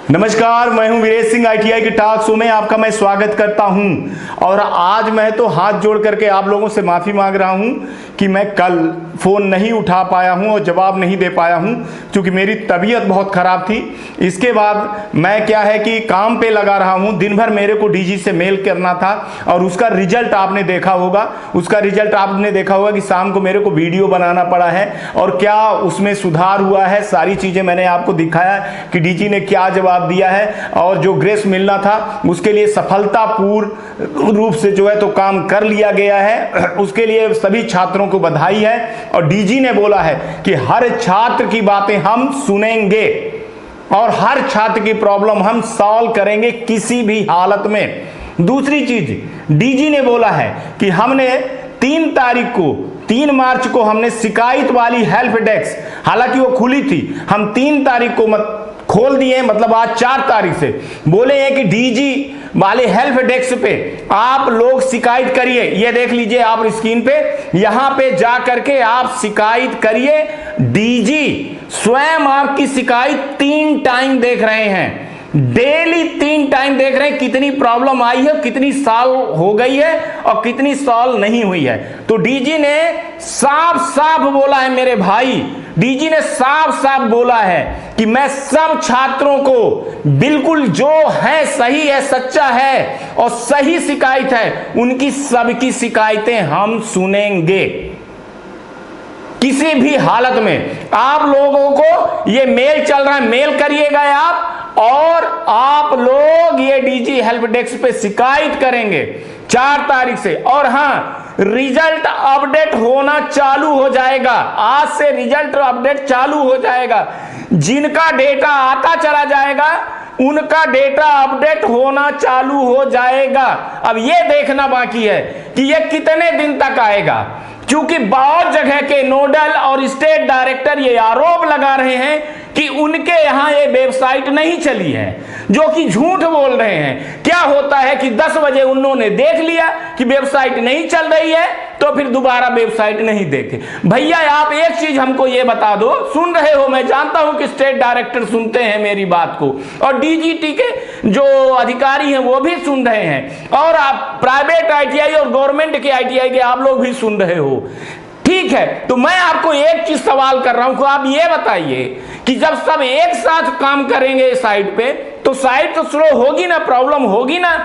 नमस्कार, मैं हूं वीरेश सिंह। ITI के टॉक शो में आपका मैं स्वागत करता हूं। और आज मैं तो हाथ जोड़ करके आप लोगों से माफ़ी मांग रहा हूं कि मैं कल फ़ोन नहीं उठा पाया हूं और जवाब नहीं दे पाया हूं, क्योंकि मेरी तबीयत बहुत ख़राब थी। इसके बाद मैं क्या है कि काम पे लगा रहा हूं। दिन भर मेरे को DG से मेल करना था और उसका रिजल्ट आपने देखा होगा। कि शाम को मेरे को वीडियो बनाना पड़ा है और क्या उसमें सुधार हुआ है, सारी चीज़ें मैंने आपको दिखाया कि DG ने क्या जवाब दिया है और जो ग्रेस मिलना था उसके लिए सफलतापूर्ण रूप से जो है तो काम कर लिया गया है। उसके लिए सभी छात्रों को बधाई है। और DG ने बोला है कि हर छात्र की बातें हम सुनेंगे और हर छात्र की प्रॉब्लम हम सॉल्व करेंगे किसी भी हालत में। दूसरी चीज DG ने बोला है कि हमने 3 मार्च को हमने शिकायत वाली हेल्प डेस्क, हालांकि वो खुली थी, हम 3 तारीख को खोल दिए, मतलब आज 4 तारीख से बोले हैं कि DG वाले हेल्प डेस्क पे आप लोग शिकायत करिए। ये देख लीजिए आप स्क्रीन पे, यहां पे जा करके आप शिकायत करिए। DG स्वयं आपकी शिकायत 3 टाइम देख रहे हैं, डेली 3 टाइम देख रहे हैं कितनी प्रॉब्लम आई है, कितनी सॉल्व हो गई है और कितनी सॉल्व नहीं हुई है। तो DG ने साफ साफ बोला है मेरे भाई, DG ने साफ साफ बोला है कि मैं सब छात्रों को बिल्कुल जो है सही है, सच्चा है और सही शिकायत है, उनकी सबकी शिकायतें हम सुनेंगे किसी भी हालत में। आप लोगों को ये मेल चल रहा है, मेल करिएगा आप और आप लोग ये DG हेल्प डेस्क पे शिकायत करेंगे 4 तारीख से। और हाँ, रिजल्ट अपडेट होना चालू हो जाएगा, आज से रिजल्ट अपडेट चालू हो जाएगा। जिनका डेटा आता चला जाएगा उनका डेटा अपडेट होना चालू हो जाएगा। अब ये देखना बाकी है कि ये कितने दिन तक आएगा, क्योंकि बहुत जगह के नोडल और स्टेट डायरेक्टर ये आरोप लगा रहे हैं कि उनके यहाँ ये वेबसाइट नहीं चली है, जो कि झूठ बोल रहे हैं। क्या होता है कि 10 बजे उन्होंने देख लिया कि वेबसाइट नहीं चल रही है तो फिर दोबारा वेबसाइट नहीं देखे। भैया आप एक चीज हमको ये बता दो, सुन रहे हो, मैं जानता हूं कि स्टेट डायरेक्टर सुनते हैं मेरी बात को और DGT के जो अधिकारी हैं वो भी सुन रहे हैं और आप प्राइवेट ITI और गवर्नमेंट के ITI के आप लोग भी सुन रहे हो। ठीक है, तो मैं आपको एक चीज सवाल कर रहा हूं कि आप ये बताइए कि जब सब एक साथ काम करेंगे साइट पे तो साइट तो स्लो होगी ना, प्रॉब्लम होगी ना।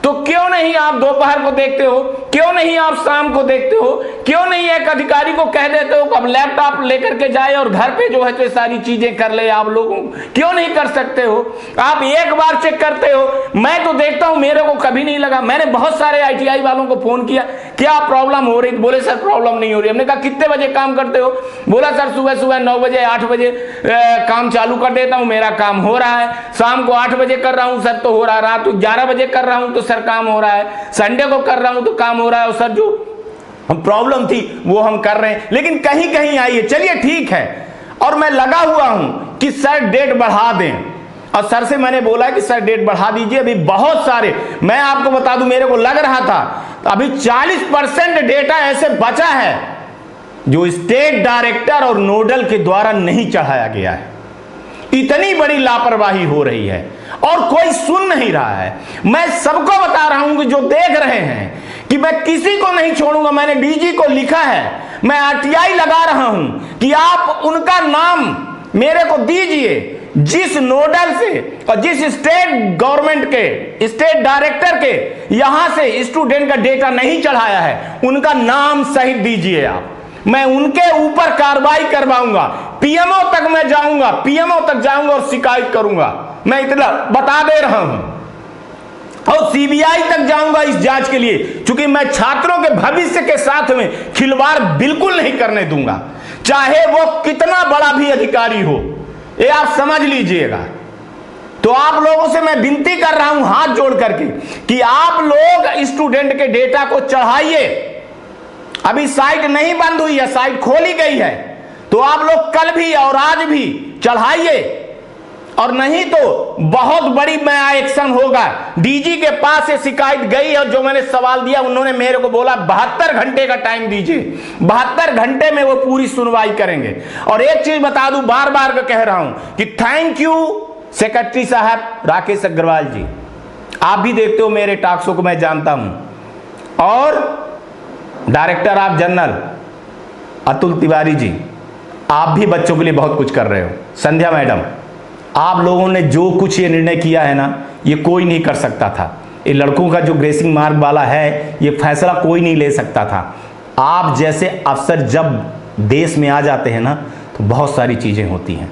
तो क्यों नहीं आप दोपहर को देखते हो, क्यों नहीं आप शाम को देखते हो, क्यों नहीं एक अधिकारी को कह देते हो अब लैपटॉप लेकर के जाए और घर पे जो है तो सारी चीजें कर ले। आप लोगों क्यों नहीं कर सकते हो? आप एक बार चेक करते हो। मैं तो देखता हूं, मेरे को कभी नहीं लगा। मैंने बहुत सारे ITI वालों को फोन किया, क्या प्रॉब्लम हो रही? बोले सर प्रॉब्लम नहीं हो रही। हमने कहा कितने बजे काम करते हो? बोला सर सुबह 9 बजे 8 बजे काम चालू कर देता हूं, मेरा काम हो रहा है। शाम को 8 बजे कर रहा हूं सर तो हो रहा, रात को 11 बजे कर रहा हूं तो सर काम हो रहा है, संडे को कर रहा हूं तो काम हो रहा है। और सर जो प्रॉब्लम थी वो हम कर रहे हैं, लेकिन कहीं कहीं आई है। चलिए ठीक है, और मैं लगा हुआ हूं कि सर डेट बढ़ा दें, और सर से मैंने बोला कि सर डेट बढ़ा दीजिए। अभी बहुत सारे, मैं आपको बता दूं, मेरे को लग रहा था अभी 40% डेटा ऐसे बचा है जो स्टेट डायरेक्टर और नोडल के द्वारा नहीं चढ़ाया गया है। इतनी बड़ी लापरवाही हो रही है और कोई सुन नहीं रहा है। मैं सबको बता रहा हूं कि जो देख रहे हैं कि मैं किसी को नहीं छोड़ूंगा। मैंने DG को लिखा है, मैं RTI लगा रहा हूं कि आप उनका नाम मेरे को दीजिए, जिस नोडल से और जिस स्टेट गवर्नमेंट के स्टेट डायरेक्टर के यहां से स्टूडेंट का डेटा नहीं चढ़ाया है, उनका नाम सहित दीजिए आप। मैं उनके ऊपर कार्रवाई करवाऊंगा, PMO तक मैं जाऊंगा, PMO तक जाऊंगा और शिकायत करूंगा। मैं इतना बता दे रहा हूं, और CBI तक जाऊंगा इस जांच के लिए, क्योंकि मैं छात्रों के भविष्य के साथ में खिलवाड़ बिल्कुल नहीं करने दूंगा, चाहे वो कितना बड़ा भी अधिकारी हो। ये आप समझ लीजिएगा। तो आप लोगों से मैं विनती कर रहा हूं हाथ जोड़ करके कि आप लोग स्टूडेंट के डेटा को चढ़ाइए। अभी साइट नहीं बंद हुई है, साइट खोली गई है, तो आप लोग कल भी और आज भी चढ़ाइए, और नहीं तो बहुत बड़ी एक्शन होगा। DG के पास से शिकायत गई और जो मैंने सवाल दिया उन्होंने मेरे को बोला 72 घंटे का टाइम दीजिए, 72 घंटे में वो पूरी सुनवाई करेंगे। और एक चीज बता दूं, बार बार कह रहा हूं कि थैंक यू सेक्रेटरी साहब राकेश अग्रवाल जी, आप भी देखते हो मेरे टॉक शो को, मैं जानता हूं, और director of general Atul Tiwari ji, आप भी बच्चों के लिए बहुत कुछ कर रहे हो। संध्या मैडम, आप लोगों ने जो कुछ ये निर्णय किया है ना, ये कोई नहीं कर सकता था। ये लड़कों का जो ग्रेसिंग मार्क वाला है, ये फैसला कोई नहीं ले सकता था। आप जैसे अफसर जब देश में आ जाते हैं ना, तो बहुत सारी चीज़ें होती हैं।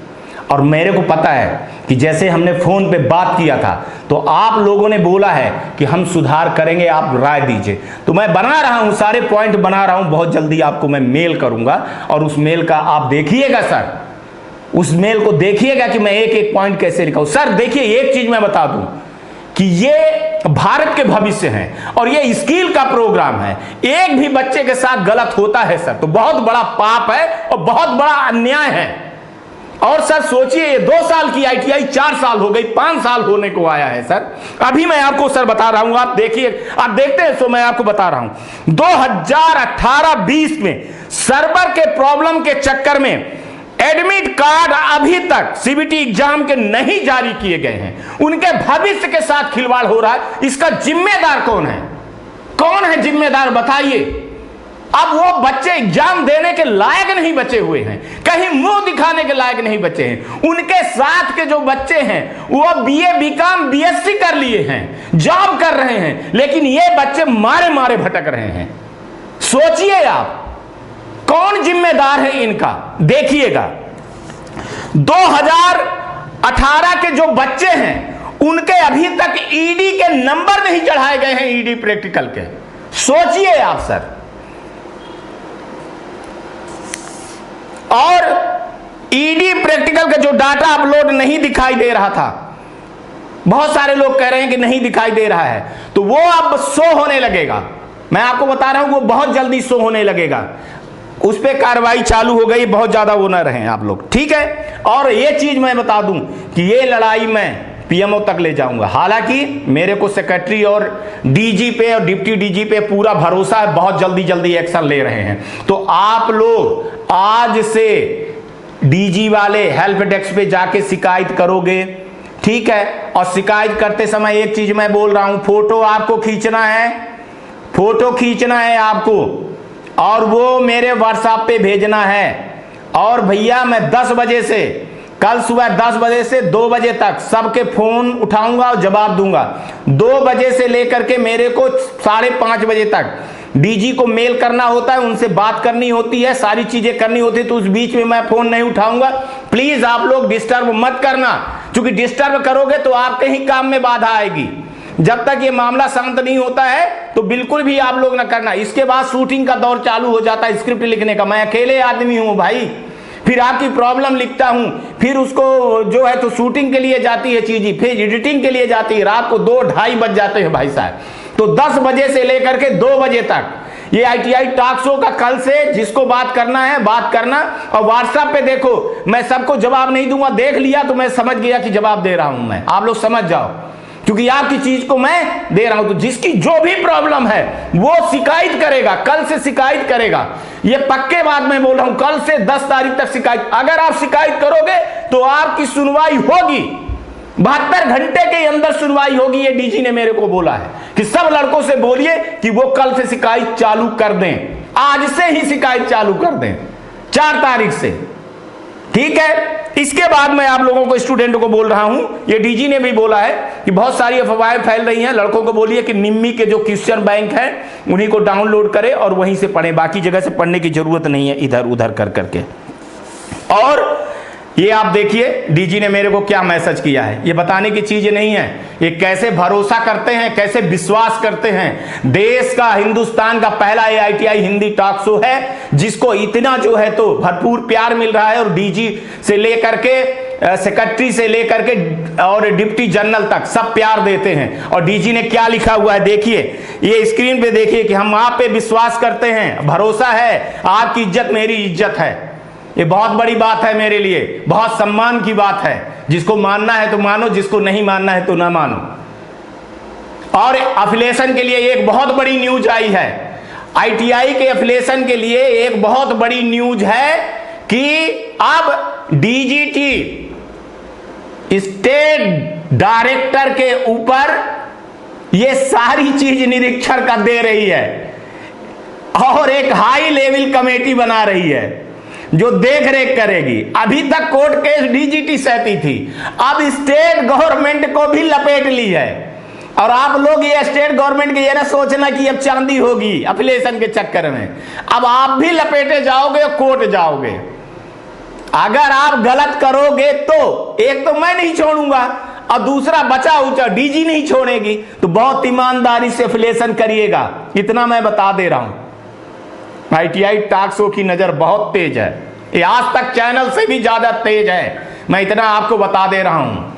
और मेरे को पता है कि जैसे हमने फ़ोन पे बात किया था, तो आप लोगों ने बोला है कि हम सुधार करेंगे, आप राय दीजिए। तो मैं बना रहा हूँ, सारे पॉइंट बना रहा हूँ, बहुत जल्दी आपको मैं मेल करूँगा, और उस मेल का आप देखिएगा सर, उस मेल को देखिएगा कि मैं एक एक पॉइंट कैसे लिखा हूँ। सर देखिए, एक चीज़ मैं बता दूँ कि ये भारत के भविष्य हैं और ये स्किल का प्रोग्राम है। एक भी बच्चे के साथ गलत होता है सर, तो बहुत बड़ा पाप है और बहुत बड़ा अन्याय है। और सर सोचिए, ये 2 साल की ITI 4 साल हो गई, 5 साल होने को आया है सर। अभी मैं आपको सर बता रहा हूं, आप देखिए, आप देखते हैं, तो मैं आपको बता रहा हूं 2018-20 में सर्वर के प्रॉब्लम के चक्कर में एडमिट कार्ड अभी तक CBT एग्जाम के नहीं जारी किए गए हैं। उनके भविष्य के साथ खिलवाड़ हो रहा है। इसका जिम्मेदार कौन है? कौन है जिम्मेदार, बताइए। अब वो बच्चे एग्जाम देने के लायक नहीं बचे हुए हैं, कहीं मुंह दिखाने के लायक नहीं बचे हैं। उनके साथ के जो बच्चे हैं वो BA BCom BSc कर लिए हैं, जॉब कर रहे हैं, लेकिन ये बच्चे मारे मारे भटक रहे हैं। सोचिए आप, कौन जिम्मेदार है इनका? देखिएगा, 2018 के जो बच्चे हैं उनके अभी तक ED के नंबर नहीं चढ़ाए गए हैं, ED प्रैक्टिकल के। सोचिए आप सर। और ED प्रैक्टिकल का जो डाटा अपलोड नहीं दिखाई दे रहा था, बहुत सारे लोग कह रहे हैं कि नहीं दिखाई दे रहा है, तो वो अब शो होने लगेगा। मैं आपको बता रहा हूं, वो बहुत जल्दी शो होने लगेगा। उस पर कार्रवाई चालू हो गई, बहुत ज्यादा वो ना रहें आप लोग, ठीक है। और ये चीज मैं बता दूं कि ये लड़ाई मैं PMO तक ले जाऊंगा। हालांकि मेरे को सेक्रेटरी और DG पे और डिप्टी DG पे पूरा भरोसा है, बहुत जल्दी एक्शन ले रहे हैं। तो आप लोग आज से DG वाले हेल्प डेस्क पे जाके शिकायत करोगे, ठीक है। और शिकायत करते समय एक चीज मैं बोल रहा हूं, फोटो आपको खींचना है, फोटो खींचना है आपको, और वो मेरे WhatsApp पे भेजना है। और भैया मैं 10 बजे से, कल सुबह 10 बजे से 2 बजे तक सबके फोन उठाऊंगा और जवाब दूंगा। 2 बजे से लेकर के मेरे को 5:30 बजे तक DG को मेल करना होता है, उनसे बात करनी होती है, सारी चीजें करनी होती है। तो उस बीच में मैं फोन नहीं उठाऊंगा। प्लीज आप लोग डिस्टर्ब मत करना, क्योंकि डिस्टर्ब करोगे तो आपके ही काम में बाधा आएगी। जब तक ये मामला शांत नहीं होता है तो बिल्कुल भी आप लोग ना करना। इसके बाद शूटिंग का दौर चालू हो जाता है, स्क्रिप्ट लिखने का। मैं अकेले आदमी हूं भाई, फिर आपकी प्रॉब्लम लिखता हूं, फिर उसको जो है तो शूटिंग के लिए जाती है चीजें, फिर एडिटिंग के लिए जाती है, रात को 2-2:30 बज जाते हैं भाई साहब। तो 10 बजे से लेकर के 2 बजे तक ये ITI टॉक शो का कल से जिसको बात करना है बात करना। और WhatsApp पे देखो, मैं सबको जवाब नहीं दूंगा, देख लिया तो मैं समझ गया कि जवाब दे रहा हूं मैं, आप लोग समझ जाओ, क्योंकि आपकी चीज को मैं दे रहा हूं। तो जिसकी जो भी प्रॉब्लम है वो शिकायत करेगा, कल से शिकायत करेगा। ये पक्के बात मैं बोल रहा हूं, कल से 10 तारीख तक शिकायत। अगर आप शिकायत करोगे तो आपकी सुनवाई होगी, 72 घंटे के अंदर सुनवाई होगी। ये DG ने मेरे को बोला है कि सब लड़कों से बोलिए कि वो कल से शिकायत चालू कर दें, आज से ही शिकायत चालू कर दें, 4 तारीख से, ठीक है। इसके बाद मैं आप लोगों को, स्टूडेंटों को बोल रहा हूं, ये DG ने भी बोला है कि बहुत सारी अफवाहें फैल रही हैं। लड़कों को बोलिए कि निम्मी के जो क्वेश्चन बैंक है उन्हीं को डाउनलोड करें और वहीं से पढ़ें, बाकी जगह से पढ़ने की जरूरत नहीं है इधर उधर कर करके। और ये आप देखिए DG ने मेरे को क्या मैसेज किया है, ये बताने की चीज नहीं है, ये कैसे भरोसा करते हैं, कैसे विश्वास करते हैं। देश का, हिंदुस्तान का पहला ये ITI हिंदी टॉक शो है जिसको इतना जो है तो भरपूर प्यार मिल रहा है। और DG से लेकर के सेक्रेटरी से लेकर के और डिप्टी जनरल तक सब प्यार देते हैं। और DG ने क्या लिखा हुआ है देखिए, ये स्क्रीन पे देखिए कि हम आप पे विश्वास करते हैं, भरोसा है, आपकी इज्जत मेरी इज्जत है। ये बहुत बड़ी बात है मेरे लिए, बहुत सम्मान की बात है। जिसको मानना है तो मानो, जिसको नहीं मानना है तो ना मानो। और एफिलिएशन के लिए एक बहुत बड़ी न्यूज आई है, ITI के एफिलिएशन के लिए एक बहुत बड़ी न्यूज है कि अब DGT स्टेट डायरेक्टर के ऊपर ये सारी चीज निरीक्षण का दे रही है और एक हाई लेवल कमेटी बना रही है जो देख रेख करेगी। अभी तक कोर्ट केस डीजीटी सहती थी, अब स्टेट गवर्नमेंट को भी लपेट ली है। और आप लोग ये स्टेट गवर्नमेंट के ये ना सोचना कि अब चांदी होगी एफिलिएशन के चक्कर में, अब आप भी लपेटे जाओगे और कोर्ट जाओगे। अगर आप गलत करोगे तो एक तो मैं नहीं छोड़ूंगा और दूसरा बचा उचा डीजी नहीं छोड़ेगी, तो बहुत ईमानदारी से एफिलिएशन करिएगा, इतना मैं बता दे रहा हूं। ITI टॉक शो की नजर बहुत तेज है, ये आज तक चैनल से भी ज्यादा तेज है, मैं इतना आपको बता दे रहा हूं।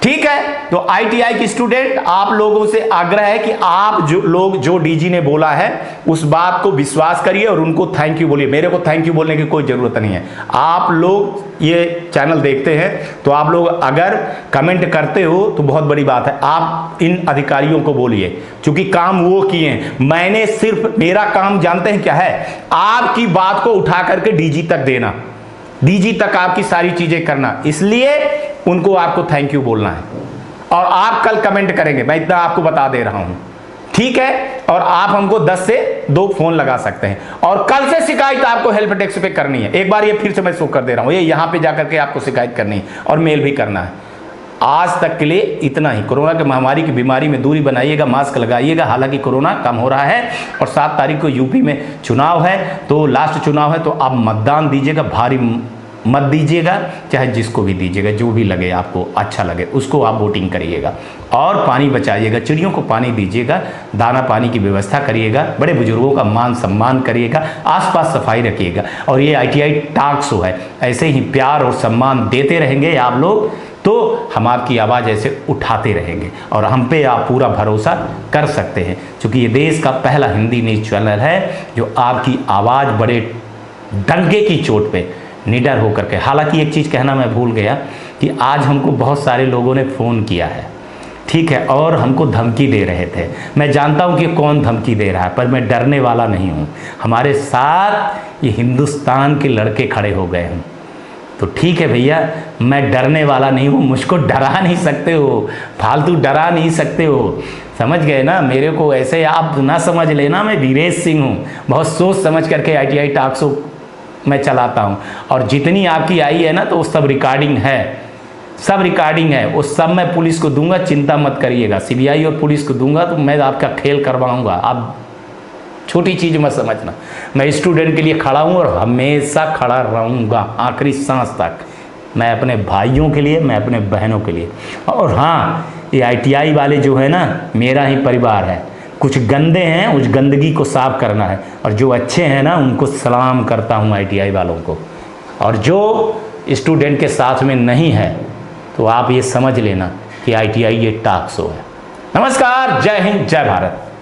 ठीक है, तो ITI की स्टूडेंट आप लोगों से आग्रह है कि आप जो डीजी ने बोला है उस बात को विश्वास करिए और उनको थैंक यू बोलिए। मेरे को थैंक यू बोलने की कोई जरूरत नहीं है। आप लोग ये चैनल देखते हैं तो आप लोग अगर कमेंट करते हो तो बहुत बड़ी बात है, आप इन अधिकारियों को बोलिए, क्योंकि काम वो किए हैं। मैंने सिर्फ, मेरा काम जानते हैं क्या है, आपकी बात को उठा करके डीजी तक देना, डीजी तक आपकी सारी चीजें करना, इसलिए उनको आपको थैंक यू बोलना है। और आप कल कमेंट करेंगे, मैं इतना आपको बता दे रहा हूं, ठीक है। और आप हमको 10 से 2 फोन लगा सकते हैं और कल से शिकायत आपको हेल्प डेस्क पे करनी है। एक बार ये फिर से मैं शो कर दे रहा हूं, ये यहां पे जाकर के आपको शिकायत करनी है और मेल भी करना है। आज तक के लिए इतना ही। कोरोना की महामारी की बीमारी में दूरी बनाइएगा, मास्क लगाइएगा। हालांकि कोरोना कम हो रहा है और 7 तारीख को यूपी में चुनाव है, तो लास्ट चुनाव है, तो आप मतदान दीजिएगा, भारी मत दीजिएगा, चाहे जिसको भी दीजिएगा, जो भी लगे आपको अच्छा लगे उसको आप वोटिंग करिएगा। और पानी बचाइएगा, चिड़ियों को पानी दीजिएगा, दाना पानी की व्यवस्था करिएगा, बड़े बुजुर्गों का मान सम्मान करिएगा, आसपास सफाई रखिएगा। और ये ITI टॉक शो है, ऐसे ही प्यार और सम्मान देते रहेंगे आप लोग तो हम आपकी आवाज़ ऐसे उठाते रहेंगे और हम पे आप पूरा भरोसा कर सकते हैं, क्योंकि ये देश का पहला हिंदी न्यूज़ चैनल है जो आपकी आवाज़ बड़े डंके की चोट पे निडर होकर के। हालांकि एक चीज़ कहना मैं भूल गया कि आज हमको बहुत सारे लोगों ने फ़ोन किया है, ठीक है, और हमको धमकी दे रहे थे। मैं जानता हूं कि कौन धमकी दे रहा है, पर मैं डरने वाला नहीं हूं। हमारे साथ ये हिंदुस्तान के लड़के खड़े हो गए हैं, तो ठीक है भैया, मैं डरने वाला नहीं हूँ। मुझको डरा नहीं सकते हो, फालतू डरा नहीं सकते हो, समझ गए ना। मेरे को ऐसे आप ना समझ लेना मैं वीरेश सिंह हूँ। बहुत सोच समझ करके ITI टॉक शो मैं चलाता हूँ और जितनी आपकी आई है ना तो वो सब रिकॉर्डिंग है, सब रिकॉर्डिंग है, वो सब मैं पुलिस को दूंगा, चिंता मत करिएगा। CBI और पुलिस को दूंगा तो मैं आपका खेल करवाऊंगा। आप छोटी चीज़ मत समझना, मैं स्टूडेंट के लिए खड़ा हूँ और हमेशा खड़ा रहूँगा आखिरी सांस तक। मैं अपने भाइयों के लिए, मैं अपने बहनों के लिए। और हाँ, ये ITI वाले जो है ना मेरा ही परिवार है। कुछ गंदे हैं, उस गंदगी को साफ करना है, और जो अच्छे हैं ना उनको सलाम करता हूँ ITI वालों को। और जो स्टूडेंट के साथ में नहीं है तो आप ये समझ लेना कि ITI ये टॉक शो है। नमस्कार, जय हिंद, जय भारत।